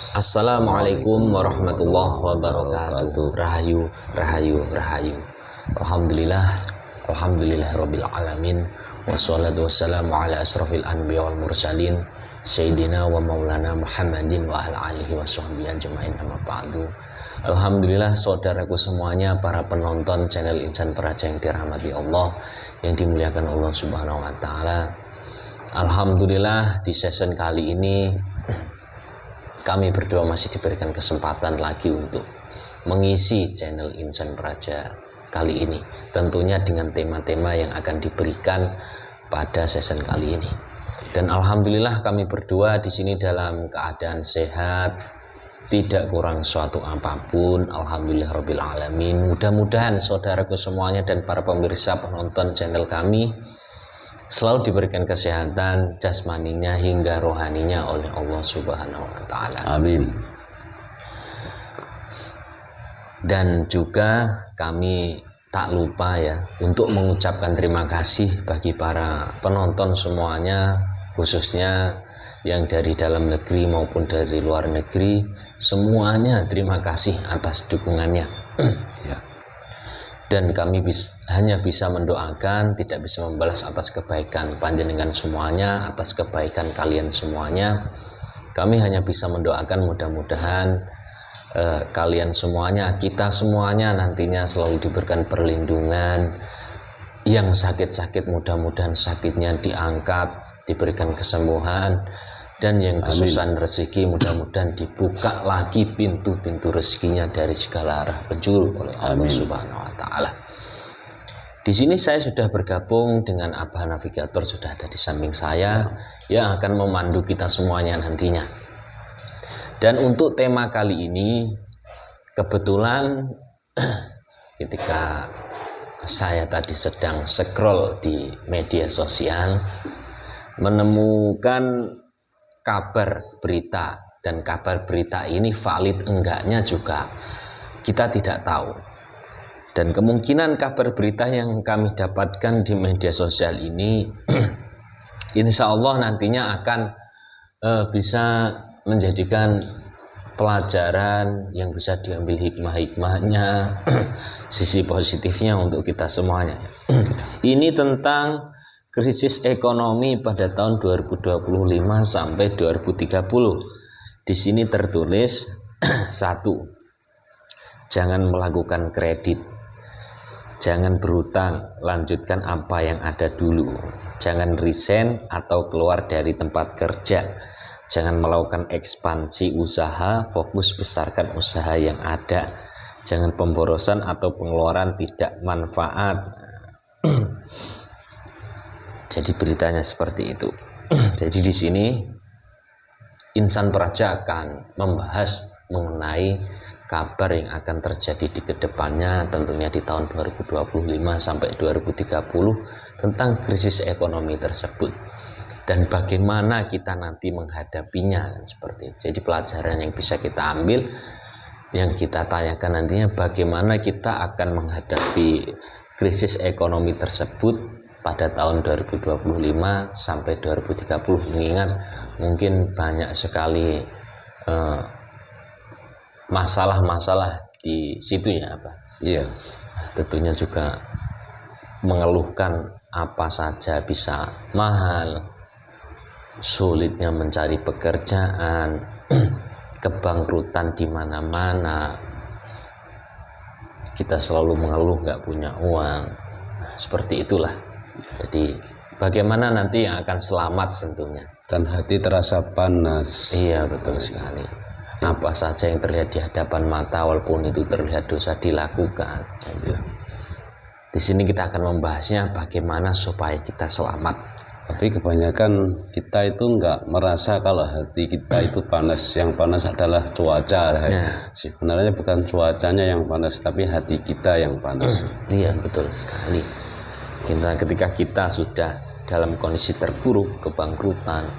Assalamualaikum warahmatullahi wabarakatuh. Rahayu, rahayu, rahayu. Alhamdulillah rabbil alamin. Wassalatu wassalamu ala asrafil anbiya wal mursalin Sayyidina wa maulana Muhammadin wa ala alihi wa sahbihi ajma'in, amma ba'du. Alhamdulillah saudaraku semuanya, para penonton channel Insan Praja yang dirahmati Allah, yang dimuliakan Allah Subhanahu wa taala. Alhamdulillah di season kali ini kami berdua masih diberikan kesempatan lagi untuk mengisi channel Insan Praja kali ini, tentunya dengan tema-tema yang akan diberikan pada season kali ini. Dan alhamdulillah kami berdua di sini dalam keadaan sehat, tidak kurang suatu apapun. Alhamdulillah rabbil alamin. Mudah-mudahan saudaraku semuanya dan para pemirsa penonton channel kami selalu diberikan kesehatan jasmaninya hingga rohaninya oleh Allah Subhanahu wa taala. Amin. Dan juga kami tak lupa ya untuk mengucapkan terima kasih bagi para penonton semuanya, khususnya yang dari dalam negeri maupun dari luar negeri. Semuanya terima kasih atas dukungannya. Ya. Dan kami hanya bisa mendoakan, tidak bisa membalas atas kebaikan panjenengan semuanya, atas kebaikan kalian semuanya. Kami hanya bisa mendoakan mudah-mudahan kalian semuanya, kita semuanya nantinya selalu diberikan perlindungan. Yang sakit-sakit mudah-mudahan sakitnya diangkat, diberikan kesembuhan. Dan yang kesusahan rezeki mudah-mudahan dibuka lagi pintu-pintu rezekinya dari segala arah penjuru oleh Allah Subhanahu wa taala. Di sini saya sudah bergabung dengan Abah Navigator, sudah ada di samping saya yang akan memandu kita semuanya nantinya. Dan untuk tema kali ini, kebetulan ketika saya tadi sedang scroll di media sosial menemukan kabar berita, dan kabar berita ini valid enggaknya juga kita tidak tahu. Dan kemungkinan kabar berita yang kami dapatkan di media sosial ini insya Allah nantinya akan bisa menjadikan pelajaran yang bisa diambil hikmah-hikmahnya, sisi positifnya untuk kita semuanya. Ini tentang krisis ekonomi pada tahun 2025 sampai 2030. Di sini tertulis 1. Jangan melakukan kredit. Jangan berhutang, lanjutkan apa yang ada dulu. Jangan resign atau keluar dari tempat kerja. Jangan melakukan ekspansi usaha, fokus besarkan usaha yang ada. Jangan pemborosan atau pengeluaran tidak manfaat. Jadi beritanya seperti itu. Jadi di sini Insan Praja akan membahas mengenai kabar yang akan terjadi di kedepannya, tentunya di tahun 2025 sampai 2030 tentang krisis ekonomi tersebut dan bagaimana kita nanti menghadapinya, seperti itu. Jadi pelajaran yang bisa kita ambil, yang kita tanyakan nantinya, bagaimana kita akan menghadapi krisis ekonomi tersebut pada tahun 2025 sampai 2030. Mengingat mungkin banyak sekali masalah-masalah di situ ya Pak. Iya. Tentunya juga mengeluhkan apa saja bisa mahal, sulitnya mencari pekerjaan, kebangkrutan di mana-mana. Kita selalu mengeluh nggak punya uang. Seperti itulah. Jadi bagaimana nanti yang akan selamat tentunya. Dan hati terasa panas. Iya, betul sekali. Apa saja yang terlihat di hadapan mata, walaupun itu terlihat dosa, dilakukan. Ya. Di sini kita akan membahasnya bagaimana supaya kita selamat. Tapi kebanyakan kita itu nggak merasa kalau hati kita itu panas. Yang panas adalah cuaca. Ya. Sebenarnya bukan cuacanya yang panas, tapi hati kita yang panas. Iya, betul sekali. Ketika kita sudah dalam kondisi terpuruk, kebangkrutan.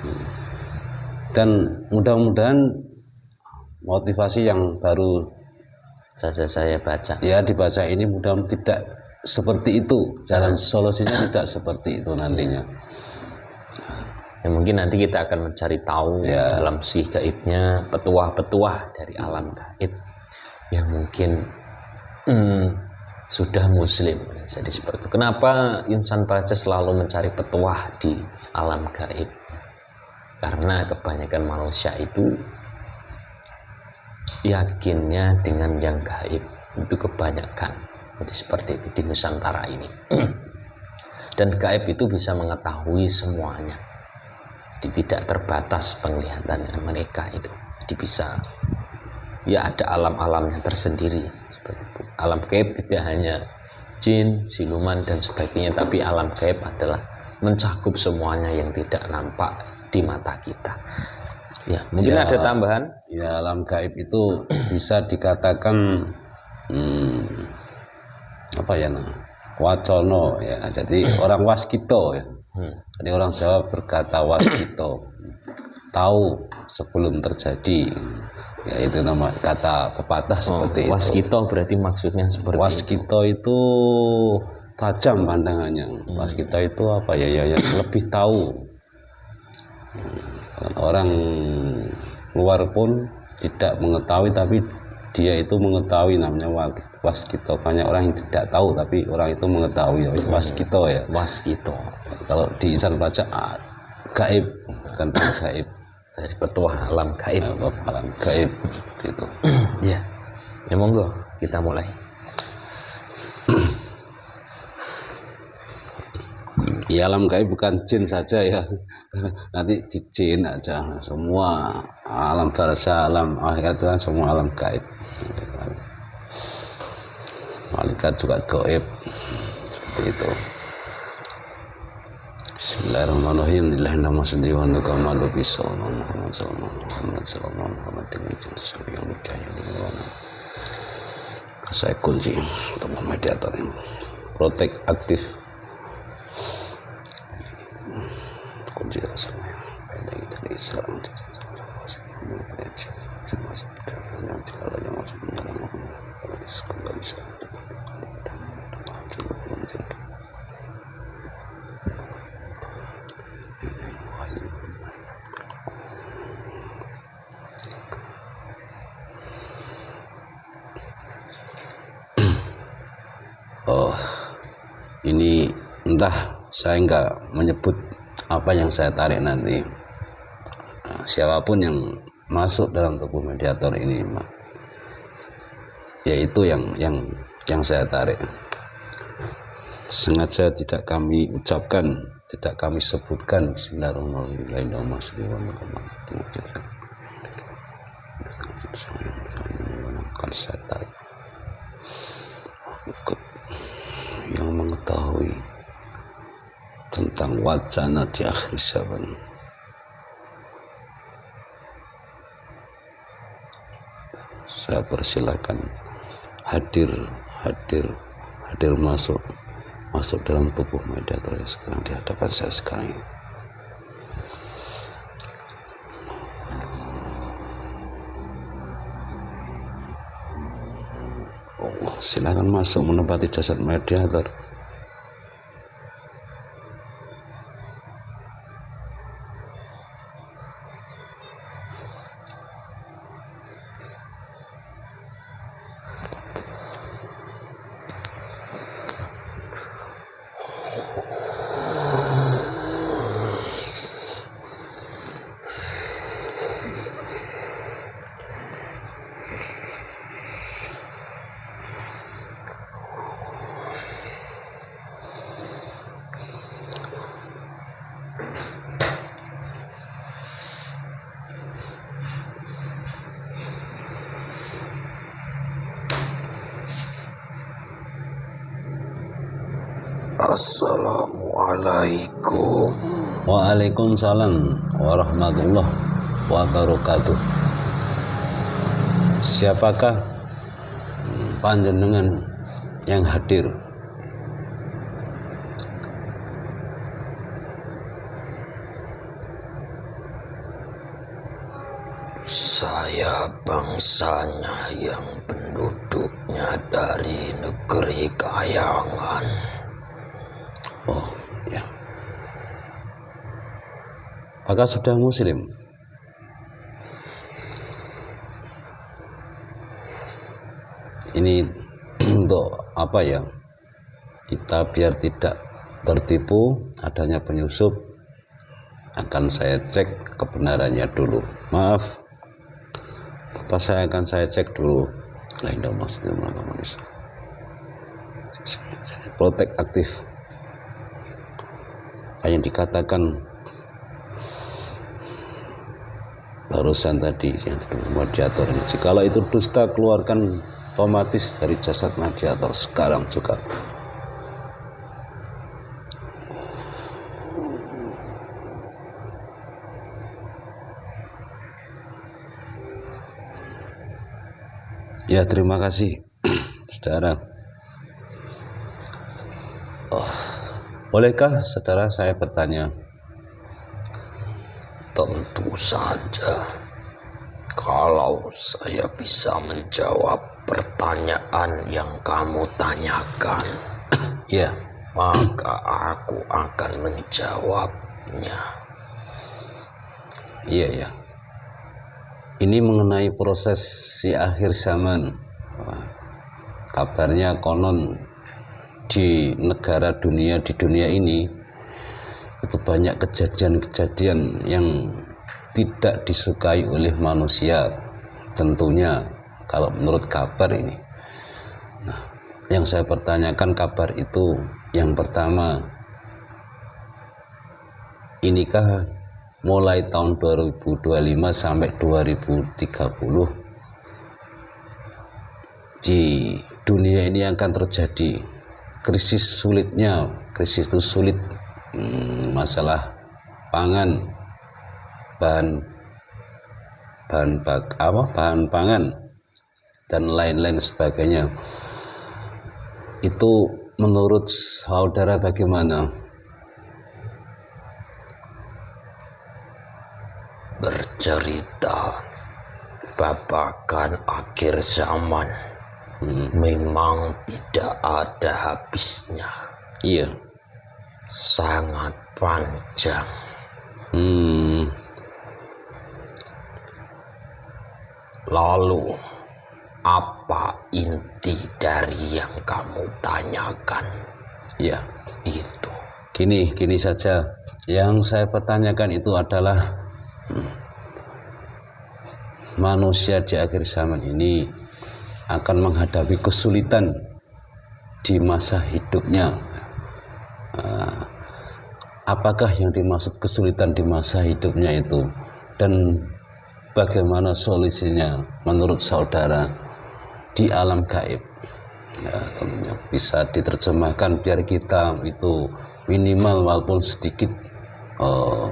Dan mudah-mudahan motivasi yang baru saja saya baca ya dibaca ini mudah-mudahan tidak seperti itu. Jalan solusinya tidak seperti itu nantinya. Ya, mungkin nanti kita akan mencari tahu dalam sih gaibnya petuah-petuah dari alam gaib yang mungkin sudah muslim. Jadi seperti itu. Kenapa insan baca selalu mencari petuah di alam gaib? Karena kebanyakan manusia itu yakinnya dengan yang gaib itu kebanyakan. Jadi seperti itu di Nusantara ini. Dan gaib itu bisa mengetahui semuanya. Jadi tidak terbatas penglihatannya mereka itu. Jadi bisa, ya ada alam-alamnya tersendiri seperti itu. Alam gaib tidak hanya jin, siluman dan sebagainya, tapi alam gaib adalah mencakup semuanya yang tidak nampak di mata kita. Ya, mungkin ada tambahan. Ya, alam gaib itu bisa dikatakan apa ya, wacono ya. Jadi orang waskito ya. Jadi orang Jawa berkata waskito, tahu sebelum terjadi. Ya, itu nama kata pepatah seperti itu. Waskito berarti maksudnya seperti waskito itu tajam pandangannya. Waskito itu apa ya, lebih tahu. Orang luar pun tidak mengetahui, tapi dia itu mengetahui, namanya waskito. Banyak orang yang tidak tahu tapi orang itu mengetahui. Waskito ya. Waskito. Kalau di insan baca gaib, tentang gaib, dari petuah alam gaib. Alam gaib itu. Ya. Ya monggo kita mulai. Ya, alam gaib bukan jin saja ya. Nanti di jin aja, semua alam barzah, alam akhirat itu kan semua alam gaib. Malaikat juga gaib seperti itu. Bismillahirrahmanirrahim. Lillahi nama sendiri wa nukamalu bisallallahu Muhammad sallallahu Muhammad dengan cinta sawi yang mudah yang dimana. Saya kunci untuk mediator ini. Protek aktif. Kunci rasanya. Ada kita di sarang di Oh, ini entah, saya nggak menyebut apa yang saya tarik nanti. Nah, siapapun yang masuk dalam tubuh mediator ini, yaitu yang saya tarik. Sengaja tidak kami ucapkan, tidak kami sebutkan. Bismillahirrahmanirrahim. Akan saya tarik. Yang mengetahui tentang wacana di akhir zaman. Saya persilakan hadir masuk dalam tubuh mediator yang sekarang di hadapan saya sekarang ini. Silakan masuk menempati jasad mediator. Assalamualaikum. Waalaikumsalam warahmatullahi wabarakatuh. Siapakah panjenengan yang hadir? Saya bangsanya yang penduduknya dari negeri Kayangan. Oh ya. Apakah sudah muslim? Ini untuk apa ya? Kita biar tidak tertipu adanya penyusup, akan saya cek kebenarannya dulu. Maaf, saya akan cek dulu. Protek aktif. Apa yang dikatakan barusan tadi yang mediator ini, jikalau itu dusta, keluarkan otomatis dari jasad mediator sekarang juga. Ya, terima kasih saudara. Bolehkah saudara saya bertanya? Tentu saja. Kalau saya bisa menjawab pertanyaan yang kamu tanyakan, Ya, maka aku akan menjawabnya. iya ya. Ini mengenai proses si akhir zaman. Kabarnya konon di negara dunia, di dunia ini itu banyak kejadian-kejadian yang tidak disukai oleh manusia, tentunya kalau menurut kabar ini. Nah, yang saya pertanyakan kabar itu yang pertama, inikah mulai tahun 2025 sampai 2030 di dunia ini akan terjadi krisis sulitnya. Krisis itu sulit, masalah pangan, bahan pangan dan lain-lain sebagainya. Itu menurut saudara bagaimana? Bercerita babakan akhir zaman memang tidak ada habisnya. Iya. Sangat panjang. Lalu apa inti dari yang kamu tanyakan? Ya, Itu. gini saja. Yang saya pertanyakan itu adalah manusia di akhir zaman ini akan menghadapi kesulitan di masa hidupnya. Apakah yang dimaksud kesulitan di masa hidupnya itu, dan bagaimana solusinya menurut saudara di alam gaib? Ya, tentunya bisa diterjemahkan biar kita itu minimal walaupun sedikit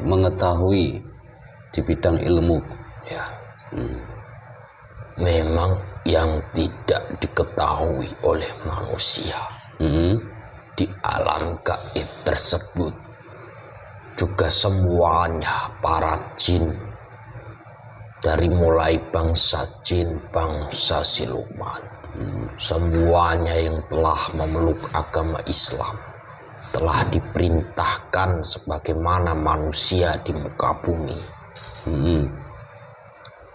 mengetahui di bidang ilmu. Ya. Memang yang tidak diketahui oleh manusia di alam gaib tersebut juga semuanya para jin, dari mulai bangsa jin, bangsa siluman, semuanya yang telah memeluk agama Islam telah diperintahkan sebagaimana manusia di muka bumi.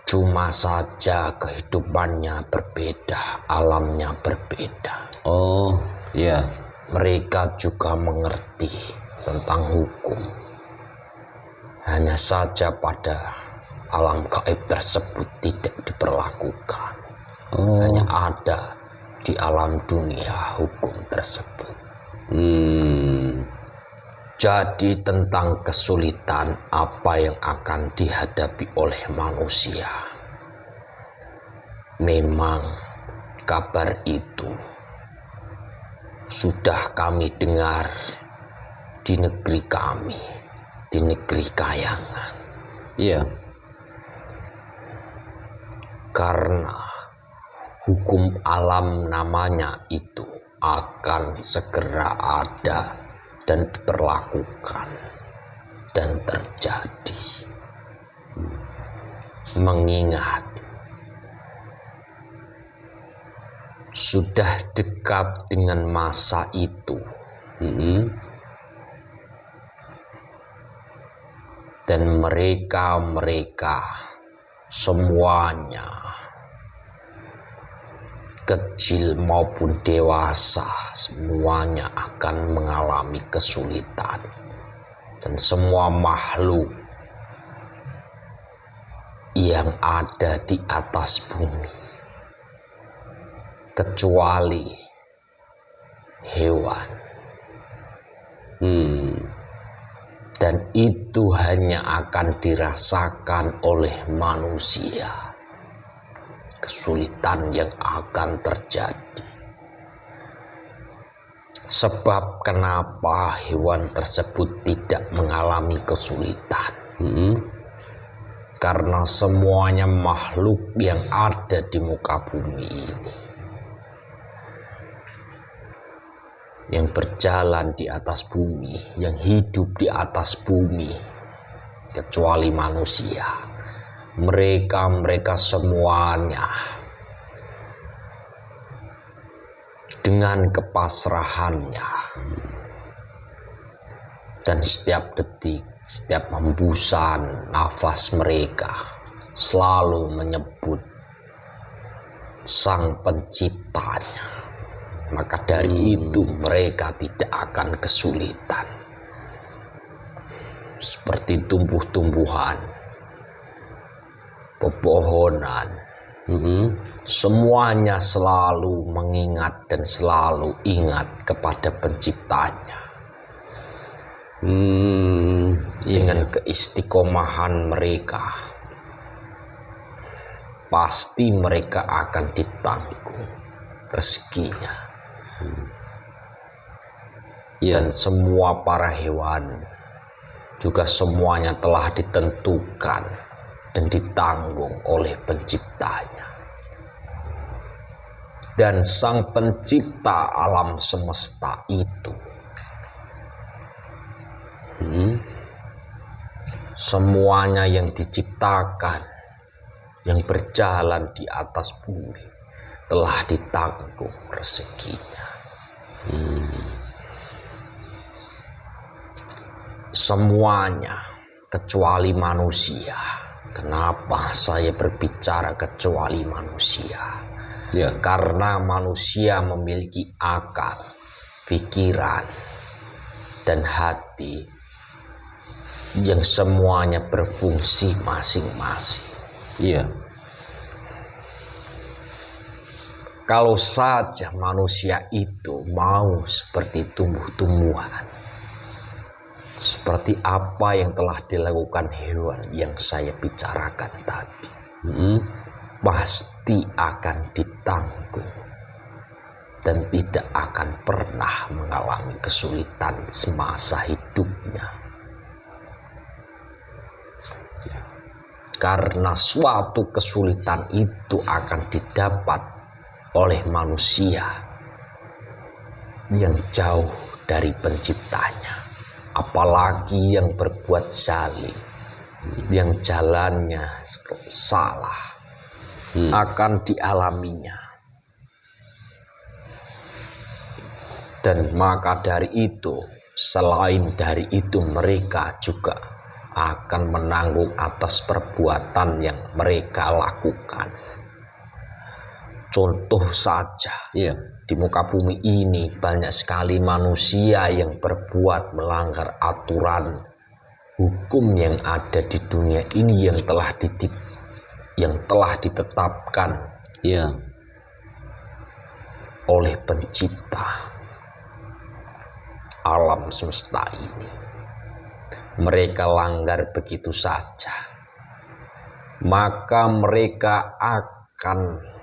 Cuma saja kehidupannya berbeda, alamnya berbeda. Oh, ya. Mereka juga mengerti tentang hukum. Hanya saja pada alam gaib tersebut tidak diperlakukan. Hanya ada di alam dunia hukum tersebut. Jadi tentang kesulitan apa yang akan dihadapi oleh manusia, memang kabar itu sudah kami dengar di negeri kami, di negeri Kayangan. Iya. Karena hukum alam namanya itu akan segera ada dan diperlakukan dan terjadi. Mengingat sudah dekat dengan masa itu, Dan mereka semuanya, kecil maupun dewasa, semuanya akan mengalami kesulitan. Dan semua makhluk yang ada di atas bumi, kecuali hewan. Dan itu hanya akan dirasakan oleh manusia. Kesulitan yang akan terjadi. Sebab kenapa hewan tersebut tidak mengalami kesulitan? Karena semuanya makhluk yang ada di muka bumi ini, yang berjalan di atas bumi, yang hidup di atas bumi, kecuali manusia, mereka semuanya dengan kepasrahannya, dan setiap detik, setiap hembusan nafas mereka selalu menyebut Sang Penciptanya. Maka dari itu mereka tidak akan kesulitan. Seperti tumbuh-tumbuhan, pepohonan, semuanya selalu mengingat dan selalu ingat kepada Penciptanya. Dengan keistiqomahan mereka, pasti mereka akan ditanggung rezekinya. Dan semua para hewan juga semuanya telah ditentukan dan ditanggung oleh Penciptanya. Dan Sang Pencipta alam semesta itu, semuanya yang diciptakan, yang berjalan di atas bumi, telah ditanggung rezekinya. Semuanya kecuali manusia. Kenapa saya berbicara kecuali manusia? Karena manusia memiliki akal, pikiran, dan hati yang semuanya berfungsi masing-masing. Kalau saja manusia itu mau seperti tumbuh-tumbuhan, seperti apa yang telah dilakukan hewan yang saya bicarakan tadi, pasti akan ditanggung dan tidak akan pernah mengalami kesulitan semasa hidupnya. Karena suatu kesulitan itu akan didapat oleh manusia yang jauh dari Penciptanya, apalagi yang berbuat zalim, yang jalannya salah, akan dialaminya. Dan maka dari itu, selain dari itu, mereka juga akan menanggung atas perbuatan yang mereka lakukan. Contoh saja, di muka bumi ini banyak sekali manusia yang berbuat melanggar aturan hukum yang ada di dunia ini, yang telah ditetapkan oleh Pencipta alam semesta ini. Mereka langgar begitu saja, maka mereka akan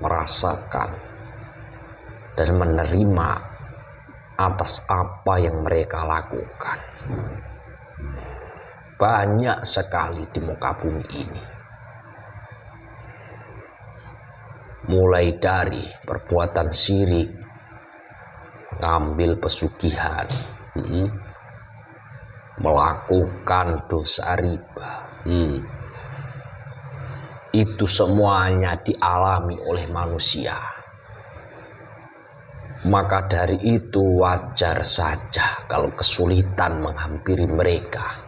merasakan dan menerima atas apa yang mereka lakukan. Banyak sekali di muka bumi ini, mulai dari perbuatan syirik, mengambil pesugihan, melakukan dosa riba, itu semuanya dialami oleh manusia. Maka dari itu wajar saja kalau kesulitan menghampiri mereka.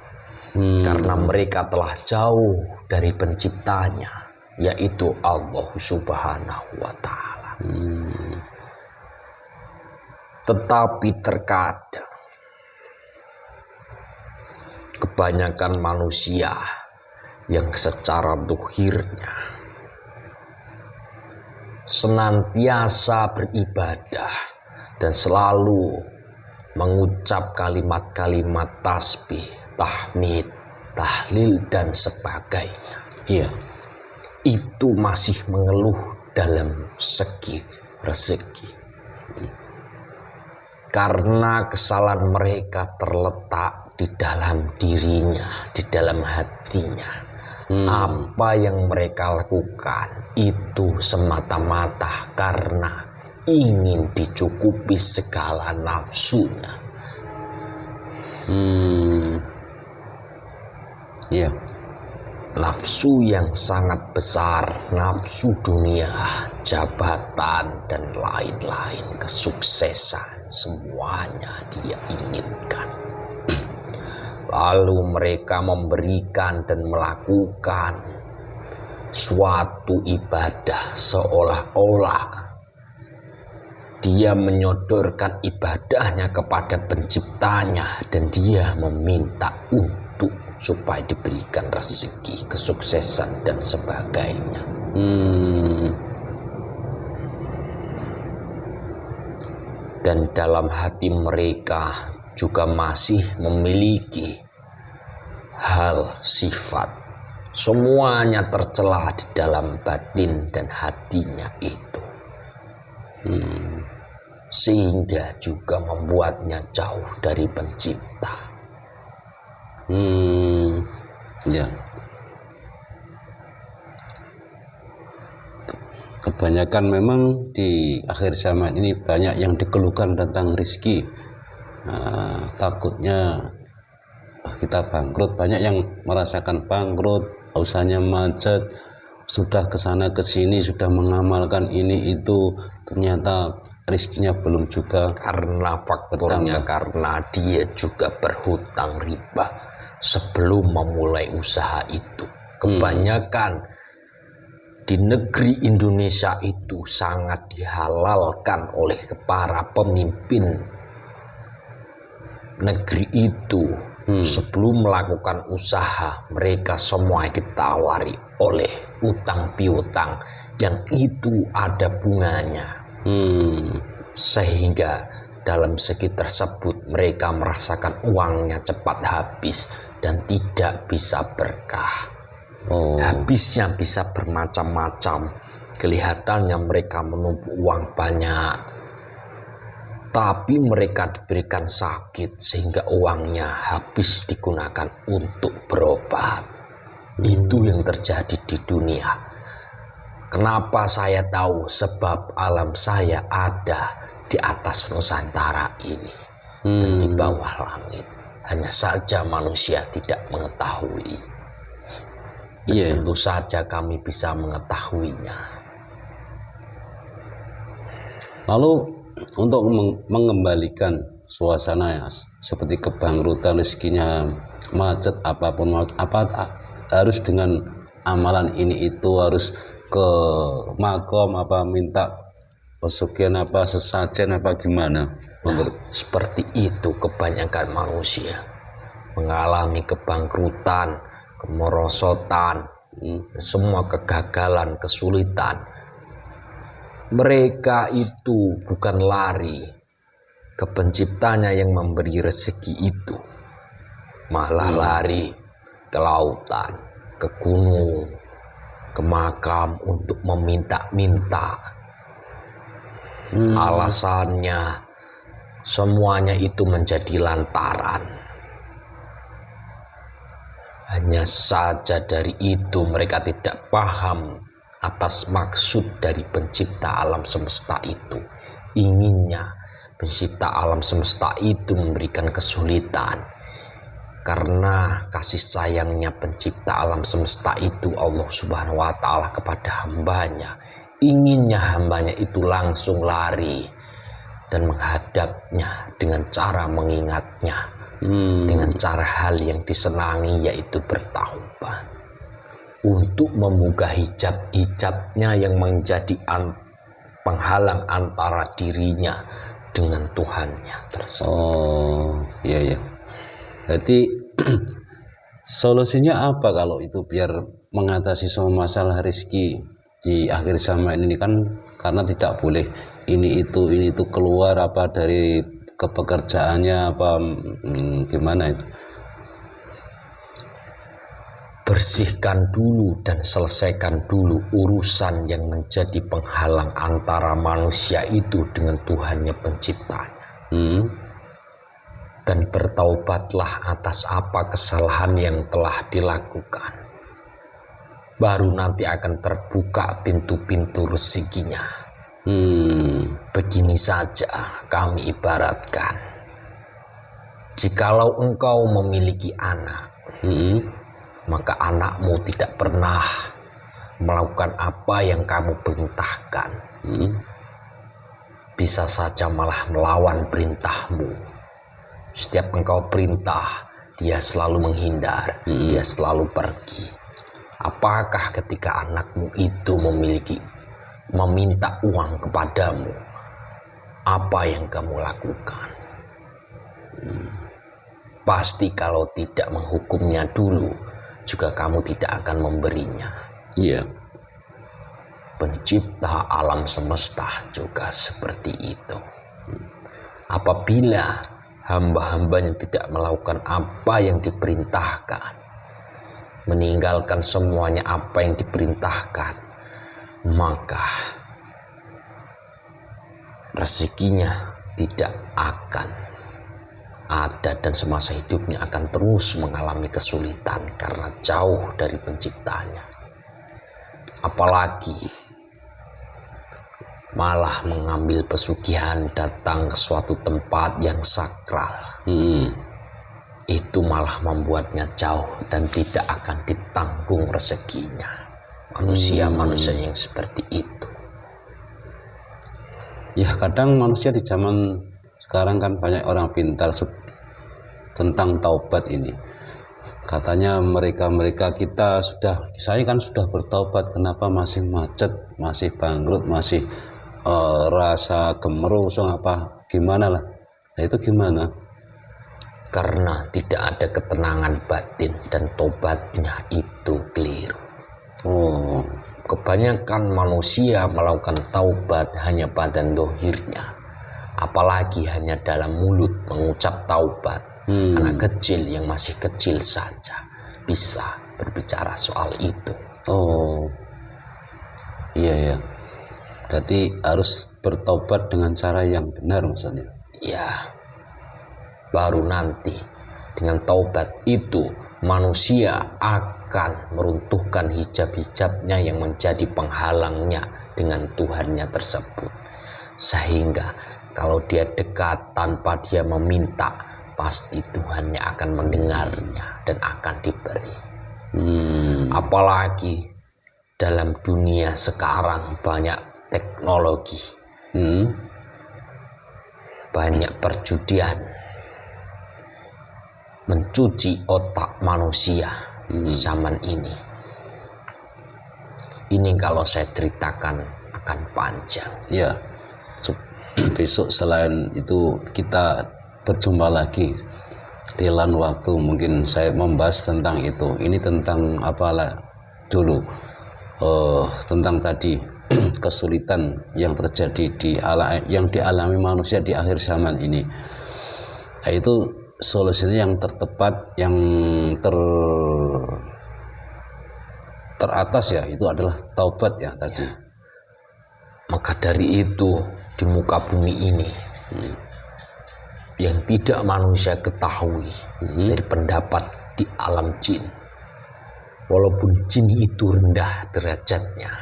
karena mereka telah jauh dari penciptanya, yaitu Allah Subhanahu wa Ta'ala. Tetapi terkadang kebanyakan manusia yang secara dohirnya senantiasa beribadah dan selalu mengucap kalimat-kalimat tasbih, tahmid, tahlil dan sebagainya. Iya. Itu masih mengeluh dalam segi rezeki. Karena kesalahan mereka terletak di dalam dirinya, di dalam hatinya. Apa yang mereka lakukan itu semata-mata karena ingin dicukupi segala nafsunya. Iya. Nafsu yang sangat besar, nafsu dunia, jabatan dan lain-lain, kesuksesan, semuanya dia inginkan. Lalu mereka memberikan dan melakukan suatu ibadah seolah-olah dia menyodorkan ibadahnya kepada penciptanya dan dia meminta untuk supaya diberikan rezeki, kesuksesan dan sebagainya. Dan dalam hati mereka juga masih memiliki hal sifat. Semuanya tercela di dalam batin dan hatinya itu. Sehingga juga membuatnya jauh dari pencipta. Ya. Kebanyakan memang di akhir zaman ini banyak yang dikeluhkan tentang rezeki. Takutnya kita bangkrut, banyak yang merasakan bangkrut, usahanya macet, sudah kesana kesini, sudah mengamalkan ini itu, ternyata rezekinya belum juga. Karena faktornya karena dia juga berhutang riba sebelum memulai usaha itu. Kebanyakan di negeri Indonesia itu sangat dihalalkan oleh para pemimpin negeri itu. Sebelum melakukan usaha, mereka semua ditawari oleh utang piutang yang itu ada bunganya. Sehingga dalam segi tersebut mereka merasakan uangnya cepat habis dan tidak bisa berkah. Habisnya bisa bermacam-macam. Kelihatannya mereka menumpuk uang banyak, tapi mereka diberikan sakit sehingga uangnya habis digunakan untuk berobat. Itu yang terjadi di dunia. Kenapa saya tahu? Sebab alam saya ada di atas Nusantara ini dan di bawah langit. Hanya saja manusia tidak mengetahui. Tentu saja kami bisa mengetahuinya. Lalu untuk mengembalikan suasana ya, seperti kebangkrutan, rezekinya macet, apapun apa harus dengan amalan ini itu, harus ke makom apa minta pesugihan apa sesajen apa gimana? Seperti itu kebanyakan manusia mengalami kebangkrutan, kemerosotan, semua kegagalan, kesulitan. Mereka itu bukan lari ke penciptanya yang memberi rezeki itu, malah lari ke lautan, ke gunung, ke makam untuk meminta-minta. Alasannya semuanya itu menjadi lantaran. Hanya saja dari itu mereka tidak paham atas maksud dari pencipta alam semesta itu. Inginnya pencipta alam semesta itu memberikan kesulitan. Karena kasih sayangnya pencipta alam semesta itu, Allah Subhanahu wa Ta'ala, kepada hambanya. Inginnya hambanya itu langsung lari dan menghadapnya dengan cara mengingatnya dengan cara hal yang disenangi, yaitu bertaubat, untuk membuka hijab-hijabnya yang menjadi penghalang antara dirinya dengan Tuhannya tersebut. Oh, iya. Berarti solusinya apa kalau itu biar mengatasi semua masalah rezeki di akhir zaman ini kan, karena tidak boleh ini itu keluar apa dari kepekerjaannya apa, gimana itu? Bersihkan dulu dan selesaikan dulu urusan yang menjadi penghalang antara manusia itu dengan Tuhannya penciptanya. Dan bertaubatlah atas apa kesalahan yang telah dilakukan. Baru nanti akan terbuka pintu-pintu rezekinya. Begini saja kami ibaratkan. Jikalau engkau memiliki anak, maka anakmu tidak pernah melakukan apa yang kamu perintahkan. Bisa saja malah melawan perintahmu. Setiap engkau perintah, dia selalu menghindar, dia selalu pergi. Apakah ketika anakmu itu meminta uang kepadamu, apa yang kamu lakukan? Pasti kalau tidak menghukumnya dulu, juga kamu tidak akan memberinya. Iya. Pencipta alam semesta juga seperti itu. Apabila hamba-hambanya tidak melakukan apa yang diperintahkan, meninggalkan semuanya apa yang diperintahkan, maka rezekinya tidak akan ada dan semasa hidupnya akan terus mengalami kesulitan karena jauh dari penciptanya. Apalagi malah mengambil pesugihan datang ke suatu tempat yang sakral. Itu malah membuatnya jauh dan tidak akan ditanggung rezekinya. Manusia-manusia yang seperti itu. Ya, kadang manusia di zaman sekarang kan banyak orang pintar tentang taubat ini. Katanya mereka kita saya kan sudah bertaubat, kenapa masih macet, masih bangkrut, masih rasa gemerusung apa gimana lah. Nah, itu gimana? Karena tidak ada ketenangan batin dan tobatnya itu keliru. Kebanyakan manusia melakukan taubat hanya badan dohirnya, apalagi hanya dalam mulut mengucap taubat. Anak kecil yang masih kecil saja bisa berbicara soal itu. Oh, iya. Berarti harus bertaubat dengan cara yang benar maksudnya. Ya, baru nanti dengan taubat itu manusia akan meruntuhkan hijab-hijabnya yang menjadi penghalangnya dengan Tuhannya tersebut. Sehingga kalau dia dekat tanpa dia meminta, pasti Tuhannya akan mendengarnya dan akan diberi. Apalagi dalam dunia sekarang banyak teknologi, banyak perjudian, mencuci otak manusia zaman ini. Ini kalau saya ceritakan akan panjang. Ya, besok selain itu kita berjumpa lagi di lain waktu, mungkin saya membahas tentang itu. Ini tentang apalah dulu, tentang tadi kesulitan yang terjadi yang dialami manusia di akhir zaman ini. Nah, itu solusinya yang tertepat, yang teratas ya, itu adalah taubat ya tadi. Maka dari itu di muka bumi ini yang tidak manusia ketahui dari pendapat di alam jin, walaupun jin itu rendah derajatnya,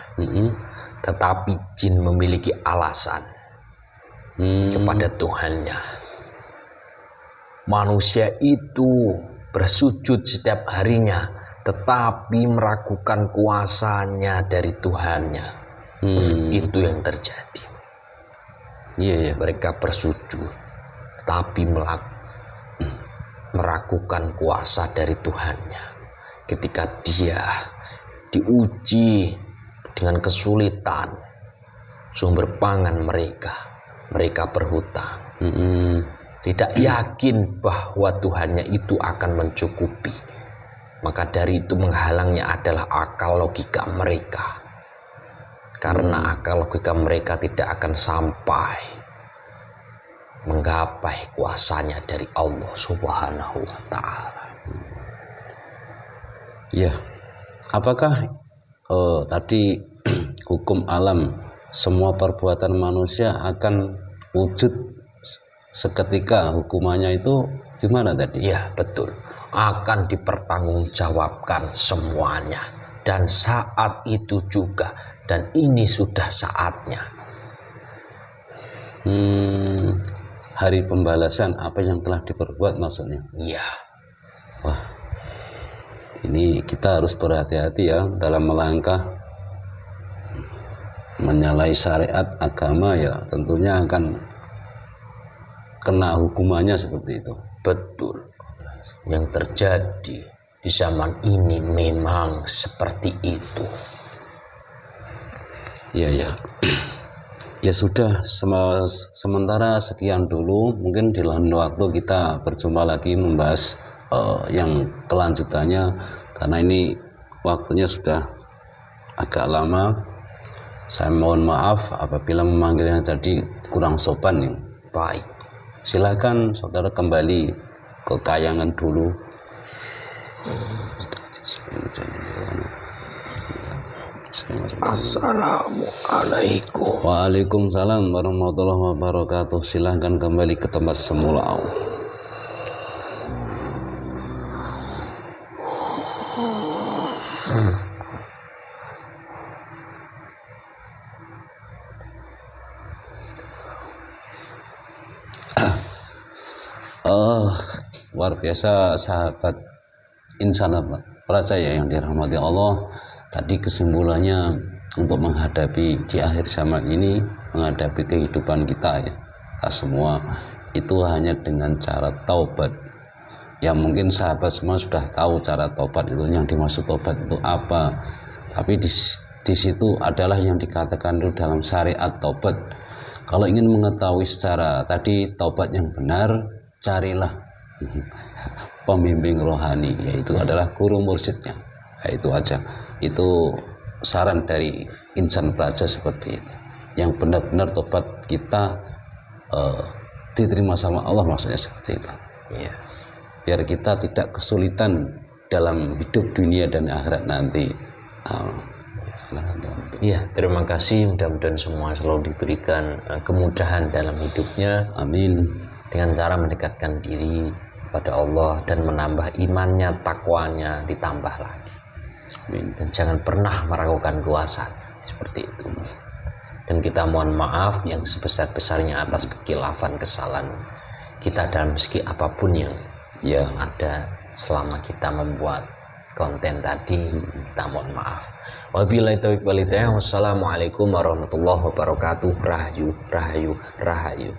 tetapi jin memiliki alasan kepada Tuhannya. Manusia itu bersujud setiap harinya, tetapi meragukan kuasanya dari Tuhannya. Itu yang terjadi. Iya. Mereka bersujud, tapi meragukan kuasa dari Tuhannya, ketika dia diuji dengan kesulitan sumber pangan mereka berhutang, tidak yakin bahwa Tuhannya itu akan mencukupi, maka dari itu menghalangnya adalah akal logika mereka, karena akal logika mereka tidak akan sampai menggapai kuasanya dari Allah Subhanahu wa Ta'ala. Ya, apakah tadi hukum alam, semua perbuatan manusia akan wujud seketika, hukumannya itu gimana tadi? Ya, betul. Akan dipertanggungjawabkan semuanya, dan saat itu juga, dan ini sudah saatnya. Hari pembalasan apa yang telah diperbuat maksudnya? Ya. Wah, ini kita harus berhati-hati ya dalam melangkah menyalahi syariat agama, ya tentunya akan kena hukumannya seperti itu. Betul. Yang terjadi di zaman ini memang seperti itu. Ya. Ya sudah, sementara sekian dulu. Mungkin di lain waktu kita berjumpa lagi membahas yang kelanjutannya, karena ini waktunya sudah agak lama. Saya mohon maaf apabila memanggilnya tadi kurang sopan ya. Baik. Silakan saudara kembali ke kayangan dulu. Assalamualaikum. Waalaikumsalam warahmatullahi wabarakatuh. Silahkan kembali ke tempat semula. Luar biasa sahabat insan percaya yang dirahmati Allah. Tadi kesimpulannya, untuk menghadapi di akhir zaman ini, menghadapi kehidupan kita ya, kita semua itu hanya dengan cara taubat. Ya mungkin sahabat semua sudah tahu cara taubat itu, yang dimaksud taubat itu apa. Tapi di situ adalah yang dikatakan itu dalam syariat taubat. Kalau ingin mengetahui secara tadi taubat yang benar, carilah pembimbing rohani, yaitu adalah guru mursyidnya. Nah, itu aja. Itu saran dari insan praja seperti itu. Yang benar-benar tobat kita diterima sama Allah, maksudnya seperti itu. Iya. Biar kita tidak kesulitan dalam hidup dunia dan akhirat nanti. Iya, terima kasih. Mudah-mudahan semua selalu diberikan kemudahan dalam hidupnya. Amin. Dengan cara mendekatkan diri pada Allah dan menambah imannya, takwanya ditambah lagi. Amin. Dan jangan pernah meragukan kuasa seperti itu. Dan kita mohon maaf yang sebesar-besarnya atas kekhilafan, kesalahan kita dalam segi apapun yang ada selama kita membuat konten tadi. Kita mohon maaf. Wabillahi taufiq wal hidayah. Wassalamualaikum warahmatullahi wabarakatuh. Rahayu, rahayu, rahayu.